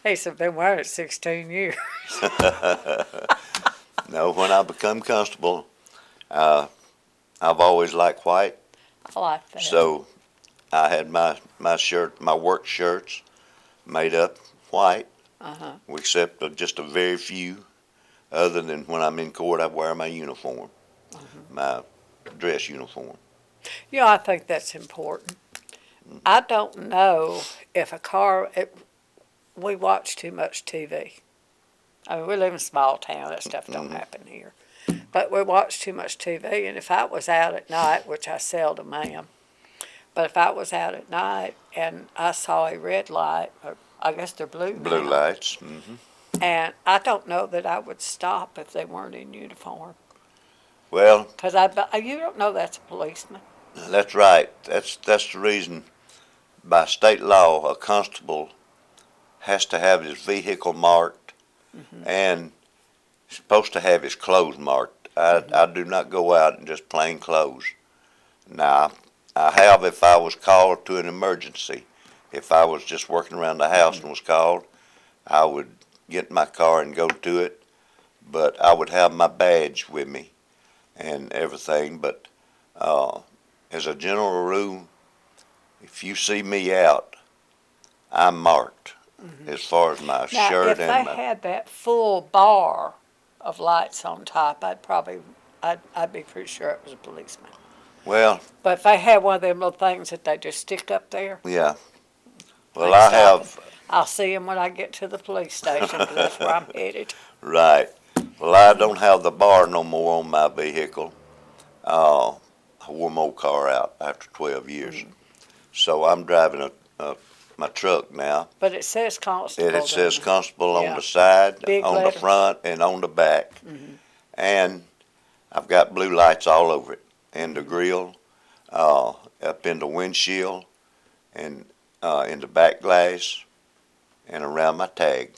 He said, I've been wearing it 16 years. No, when I become constable, I've always liked white. I like that. So I had my work shirts made up white, Uh-huh. except of just a very few. Other than when I'm in court, I wear my uniform, my dress uniform. You know, I think that's important. I don't know if we watch too much TV. I mean, we live in a small town. That stuff don't happen here. But we watch too much TV, and if I was out at night, which I seldom am, but if I was out at night and I saw a red light, or I guess they're blue Blue now, lights. and I don't know that I would stop if they weren't in uniform. Well, Because you don't know that's a policeman. that's right. That's the reason. By state law, a constable has to have his vehicle marked and supposed to have his clothes marked. I do not go out in just plain clothes. Now, I have if I was called to an emergency. If I was just working around the house and was called, I would get in my car and go to it. But I would have my badge with me and everything. But as a general rule, if you see me out, I'm marked as far as my Now, shirt if they and my, had that full bar of lights on top, I'd be pretty sure it was a policeman. well, But if they had one of them little things that they just stick up there, yeah. Well, ain't I stopping. have, I'll see them when I get to the police station, 'cause that's where I'm headed. right. Well, I don't have the bar no more on my vehicle. I wore my old car out after 12 years. So I'm driving my truck now. But it says Constable. It says doesn't it? Constable on Yeah. the side, Big on the letters. front, and on the back. And I've got blue lights all over it, in the grill, up in the windshield, and in the back glass, and around my tag.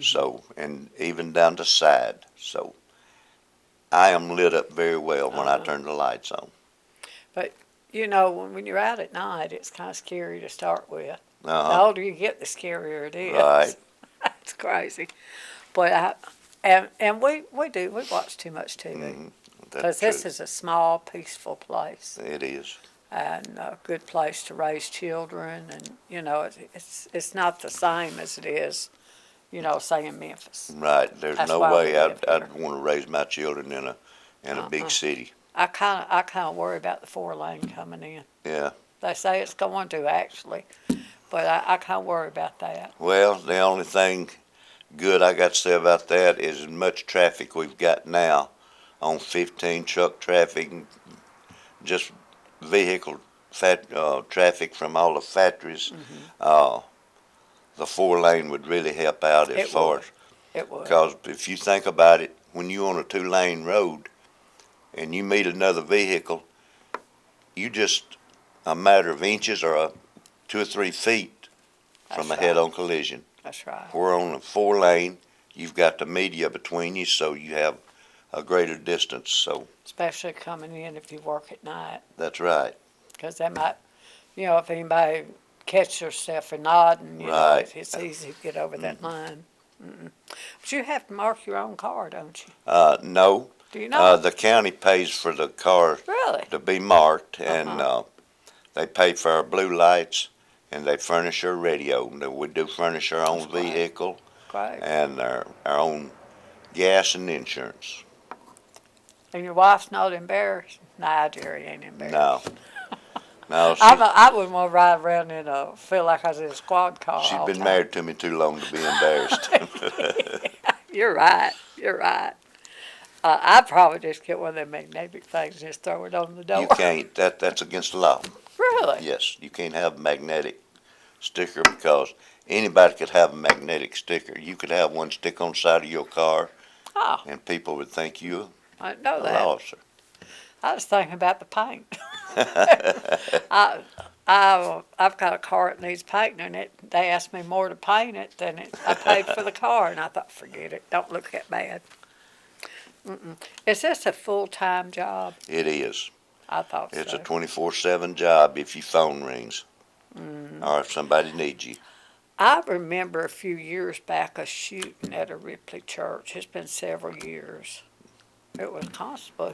So, and even down the side. So, I am lit up very well when I turn the lights on. You know, when you're out at night, it's kind of scary to start with. The Uh-huh. older you get, the scarier it is. Right. It's crazy. But and we watch too much TV. Mhm. Because That's this true. is a small, peaceful place It is. and a good place to raise children. And, you know, it's not the same as it is, you know, say in Memphis. Right. There's That's no why we way live I'd here. want to raise my children in a big Uh-uh. city. I kind of worry about the 4-lane coming in. Yeah. They say it's going to, actually, but I kind of worry about that. Well, the only thing good I got to say about that is as much traffic we've got now on 15, truck traffic, and just vehicle traffic from all the factories. The 4-lane would really help out as It far would. as, It would. because if you think about it, when you're on a 2-lane road and you meet another vehicle, you just a matter of inches or 2 or 3 feet from That's a head-on collision. That's right. Where on a 4-lane, you've got the media between you, so you have a greater distance. So Especially coming in if you work at night, that's right. because they might, you know, if anybody catch yourself and nodding, you know, Right. it's easy to get over that line. But you have to mark your own car, don't you? No, Do you know? the county pays for the car Really? to be marked, and they pay for our blue lights, and they furnish our radio. And we do furnish our own That's great. vehicle Great. and our own gas and insurance. And your wife's not embarrassed? Nah, Jerry ain't embarrassed. No, I wouldn't want to ride around and feel like I was in a squad car she's all been the time. married to me too long to be embarrassed. You're right. You're right. I'd probably just get one of them magnetic things and just throw it on the door. You can't. That's against the law. Really? Yes, you can't have a magnetic sticker because anybody could have a magnetic sticker. You could have one stick on the side of your car, Oh, and people would think you I didn't know a that. law officer. I was thinking about the paint. I've got a car that needs painting, and they asked me more to paint it than I paid for the car, and I thought, forget it, don't look that bad. Is this a full-time job? It is. I thought It's so. a 24/7 job if your phone rings or if somebody needs you. I remember a few years back a shooting at a Ripley church. It's been several years. It was Constable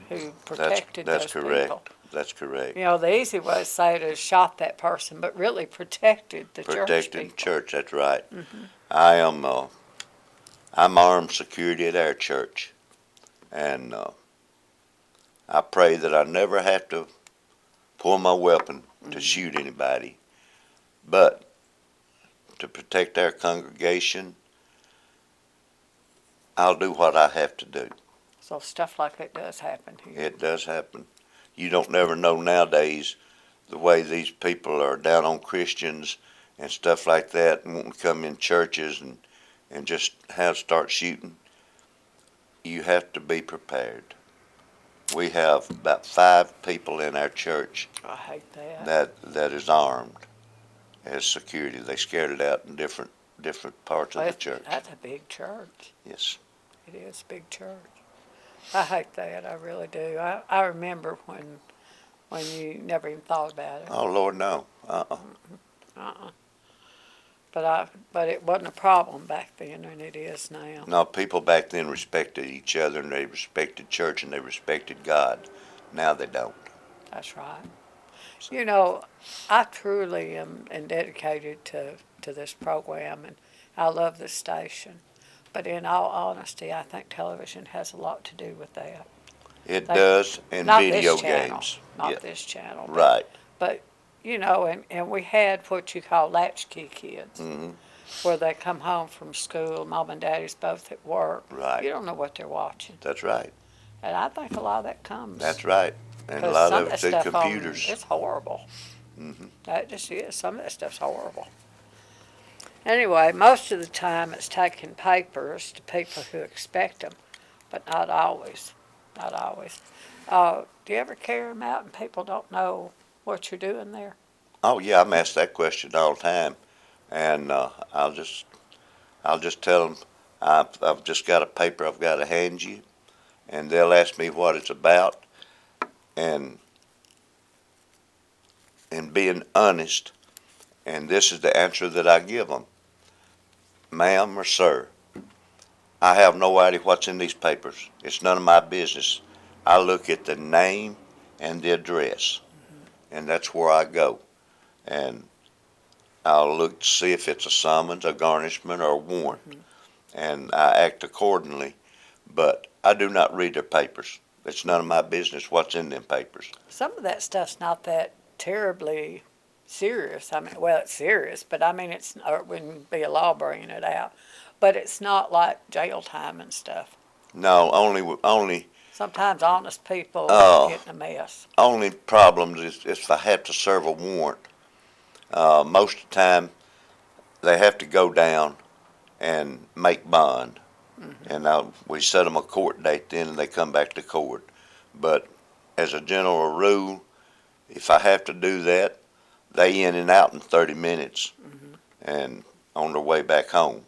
who protected That's those correct. people. That's correct. You know, the easy way to say it is shot that person, but really protected the church Protected people. church. That's right. I am. I'm armed security at our church, and I pray that I never have to pull my weapon to shoot anybody, but to protect our congregation, I'll do what I have to do. So stuff like that does happen here. It does happen. You don't never know nowadays the way these people are down on Christians and stuff like that and wanting to come in churches and just start shooting. You have to be prepared. We have about 5 people in our church I hate that. that is armed as security. They scared it out in different parts of the church. That's a big church. Yes. It is a big church. I hate that. I really do. I remember when you never even thought about it. Oh Lord, no. But it wasn't a problem back then, and it is now. No, people back then respected each other, and they respected church, and they respected God. Now they don't. That's right. You know, I truly am dedicated to this program, and I love this station. But in all honesty, I think television has a lot to do with that. It They, does, and not video this channel, games. not Yeah, this channel, right. but you know, and we had what you call latchkey kids, Hmm. where they come home from school, mom and daddy's both at work. Right. You don't know what they're watching, That's right. and I think a lot of that comes That's right. And a because lot some of of that it's in stuff on computers. it's horrible. Hmm. That just is. Some of that stuff's horrible. Anyway, most of the time it's taking papers to people who expect them, but not always. Not always. Do you ever carry them out and people don't know what you're doing there? Oh yeah, I'm asked that question all the time, and I'll just tell them I've just got a paper I've got to hand you, and they'll ask me what it's about, and being honest, and this is the answer that I give them. Ma'am or sir, I have no idea what's in these papers. It's none of my business. I look at the name and the address, and that's where I go. And I'll look to see if it's a summons, a garnishment, or a warrant, and I act accordingly. But I do not read their papers. It's none of my business what's in them papers. Some of that stuff's not that terribly serious. I mean, well, it's serious, but I mean, or it wouldn't be a law bringing it out. But it's not like jail time and stuff. No, only Sometimes honest people get in a mess. only problems is if I have to serve a warrant. Most of the time, they have to go down and make bond, and we set them a court date then, and they come back to court. But as a general rule, if I have to do that, they in and out in 30 minutes, and on their way back home.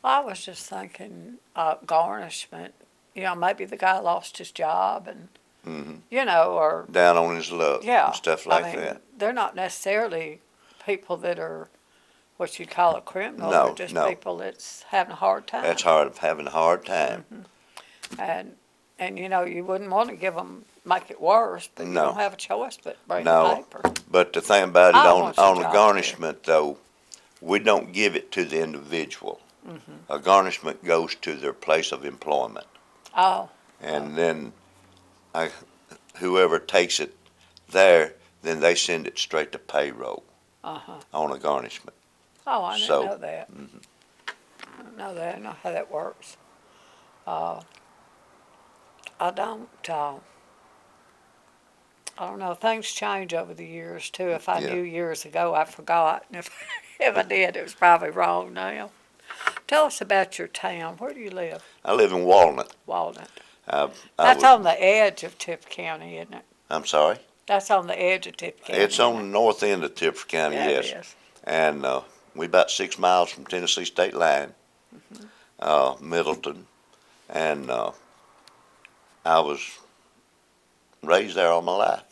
Well, I was just thinking garnishment. You know, maybe the guy lost his job, and Hmm. you know, or Down on his luck yeah, and stuff like I mean, that. they're not necessarily people that are what you'd call a criminal. No, They're just no. people that's having a hard time. That's having a hard time. And you know, you wouldn't want to make it worse, but you No. don't have a choice but bring No. the paper. But the thing about it, I on want your on the job garnishment though, we don't give it to the individual. A garnishment goes to their place of employment, Oh, and then whoever takes it there, then they send it straight to payroll uh-huh. on a garnishment. Oh, I didn't So- know that. I didn't know that. I know how that works. I don't know. Things change over the years too. If I Yeah. knew years ago, I forgot. And if I did, it was probably wrong now. Tell us about your town. Where do you live? I live in Walnut. Walnut. I That's was- on the edge of Tippah County, isn't it? I'm sorry. That's on the edge of Tippah County. It's on the isn't north end of Tippah County, it? Yeah, yes. it is. And we about 6 miles from Tennessee state line, Middleton, and I was raised there all my life.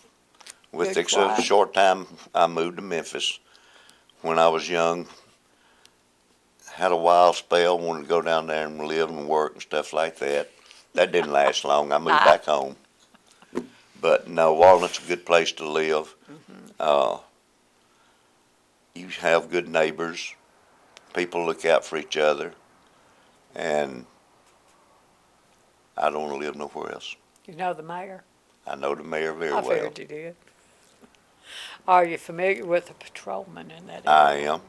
With Good the exception of a quiet. short time, I moved to Memphis when I was young. Had a wild spell, wanted to go down there and live and work and stuff like that. That didn't last long. I moved back home. But no, Walnut's a good place to live. You have good neighbors. People look out for each other. And I don't want to live nowhere else. You know the mayor? I know the mayor very I well. figured you did. Are you familiar with the patrolman in that area? I am.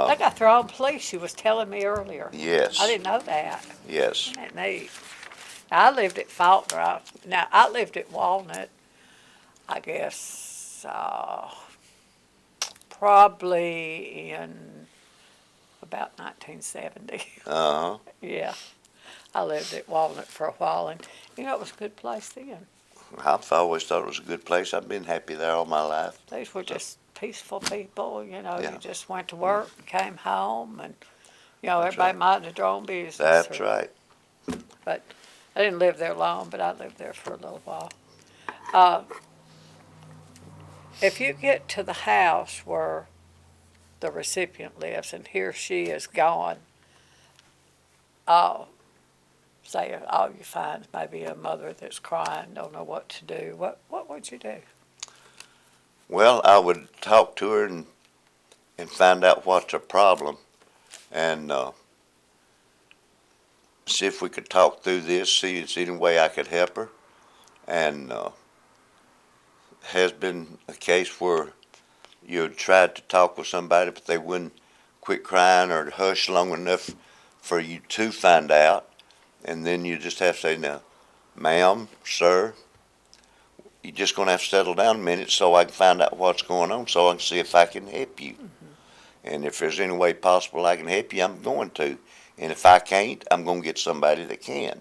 They got their own police, you was telling me earlier. Yes. I didn't know that. Yes. Isn't that neat? Now, I lived at Faulkner. Now, I lived at Walnut, I guess, probably in about 1970. Uh-huh. Yeah. I lived at Walnut for a while, and, you know, it was a good place then. I've always thought it was a good place. I've been happy there all my life. These were just peaceful people, you know. Yeah. You just went to work and came home, and, you know, That's everybody right. minded their own business. That's right. But I didn't live there long, but I lived there for a little while. If you get to the house where the recipient lives and he or she is gone, say all you find is maybe a mother that's crying, don't know what to do. What what'd you do? Well, I would talk to her and find out what's her problem, and see if we could talk through this, see if there's any way I could help her. And has been a case where you tried to talk with somebody, but they wouldn't quit crying or hush long enough for you to find out. And then you just have to say, now, ma'am, sir, you're just going to have to settle down a minute so I can find out what's going on, so I can see if I can help you. And if there's any way possible I can help you, I'm going to. And if I can't, I'm going to get somebody that can.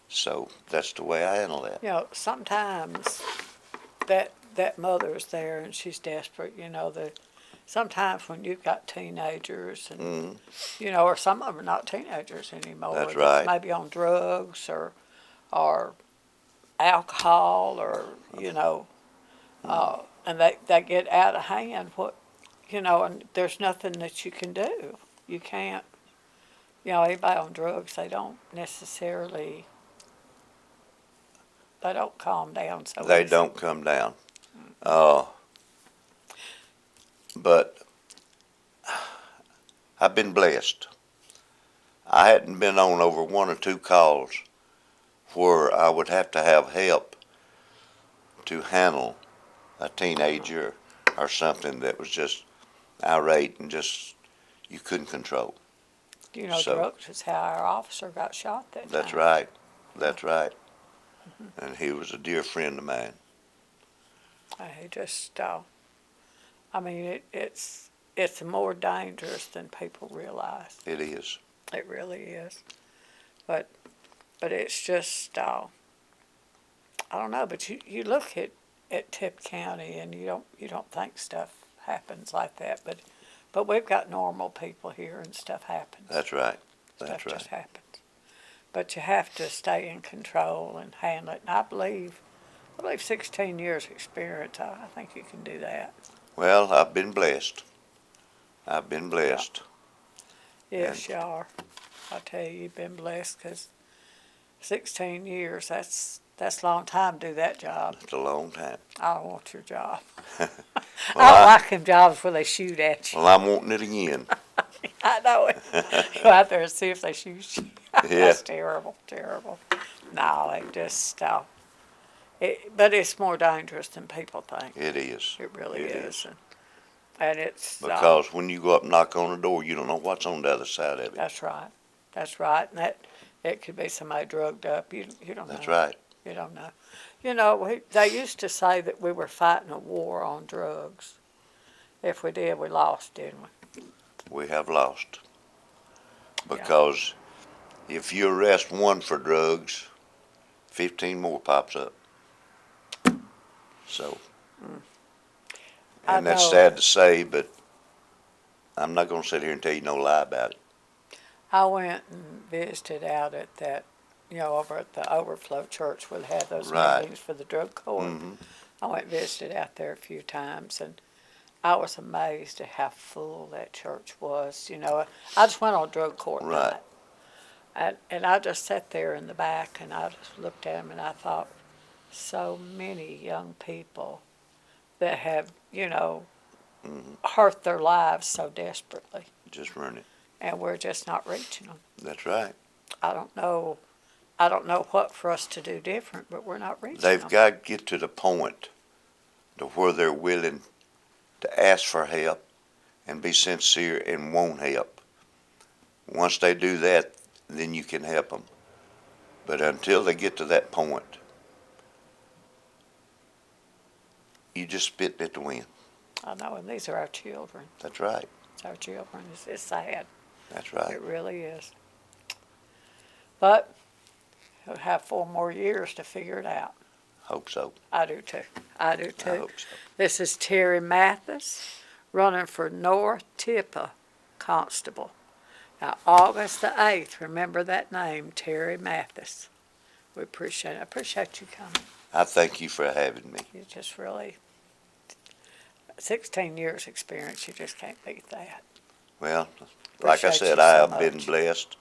So that's the way I handle that. You know, sometimes that mother's there and she's desperate, you know, sometimes when you've got teenagers and, you know, or some of them are not teenagers anymore. That's right. Maybe on drugs or alcohol or, you know, and they get out of hand, you know, and there's nothing that you can do. You can't, you know, anybody on drugs, they don't necessarily, they don't calm down so They easy. don't come down. But I've been blessed. I hadn't been on over 1 or 2 calls where I would have to have help to handle a teenager or something that was just irate and just you couldn't control. You know, So- drugs is how our officer got shot that That's time. right. That's right. And he was a dear friend of mine. He just, I mean, it's more dangerous than people realize. It is. It really is. But it's just, I don't know, but you look at Tipp County and you don't think stuff happens like that, but we've got normal people here and stuff happens. That's right. Stuff That's right. just happens. But you have to stay in control and handle it. And I believe 16 years experience, I think you can do that. Well, I've been blessed. I've been blessed. Yes, you are. I tell you, you've been blessed because 16 years, that's a long time to do that job. It's a long time. I don't want your job. Well, I don't like them jobs where they shoot at you. Well, I'm wanting it again. I know it. Go out there and see if they shoot you. Yeah. That's terrible, terrible. No, it just, but it's more dangerous than people think. It is. It really It is. And it's, Because when you go up and knock on the door, you don't know what's on the other side of it. that's right. That's right. And it could be somebody drugged up. You don't know. That's right. You don't know. You know, they used to say that we were fighting a war on drugs. If we did, we lost, didn't we? We have lost. Because if you arrest one for drugs, 15 more pops up. So, I and that's know. sad to say, but I'm not going to sit here and tell you no lie about it. I went and visited out at that, you know, over at the Overflow Church where they had those Right. meetings for the drug court. Mm-hmm. I went and visited out there a few times, and I was amazed at how full that church was. You know, I just went on drug court Right. night, and I just sat there in the back, and I just looked at them, and I thought, so many young people that have, you know, hurt their lives so desperately, Just run it. and we're just not reaching them. That's right. I don't know what for us to do different, but we're not reaching They've them. got to get to the point to where they're willing to ask for help and be sincere and want help. Once they do that, then you can help them. But until they get to that point, you just spit at the wind. I know, and these are our children. That's right. It's our children. It's sad. That's right. It really is. But we'll have 4 more years to figure it out. Hope so. I do too. I do I too. hope so. This is Terry Mathis running for North Tippa Constable. Now, August the 8th, remember that name, Terry Mathis. We appreciate it. I appreciate you coming. I thank you for having me. You just really, 16 years experience, you just can't beat that. Well, like I Appreciate said, you I so have been much. blessed,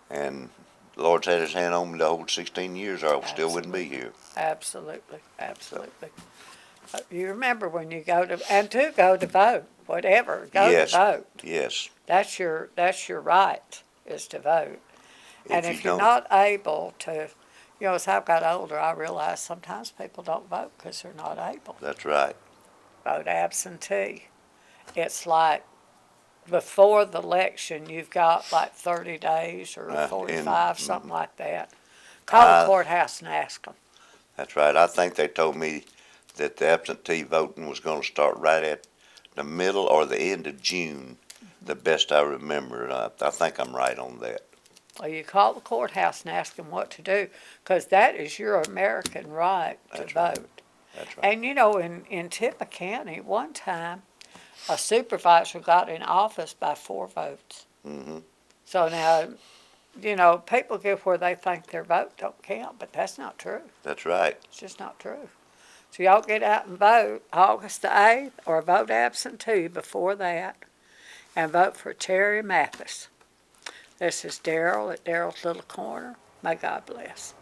and the Lord's had his hand on me the whole 16 years, or I still wouldn't be here. Absolutely, absolutely. You remember when you go to vote, whatever, go to Yes. vote. Yes. That's your right, is to vote. And you if you're don't, not able to, as I've got older, I realize sometimes people don't vote because they're not able. that's right. Vote absentee. It's like before the election, you've got like 30 days or 45, something like that. Call the courthouse and ask them. That's right. I think they told me that the absentee voting was going to start right at the middle or the end of June, the best I remember. I think I'm right on that. Well, you call the courthouse and ask them what to do, because that is your American right to That's right. vote. That's right. And in Tippah County, one time, a supervisor got in office by 4 votes. Mm-hmm. So now, people get where they think their vote don't count, but that's not true. That's right. It's just not true. So y'all get out and vote August the 8th, or vote absentee before that, and vote for Terry Mathis. This is Daryl at Daryl's Little Corner. May God bless.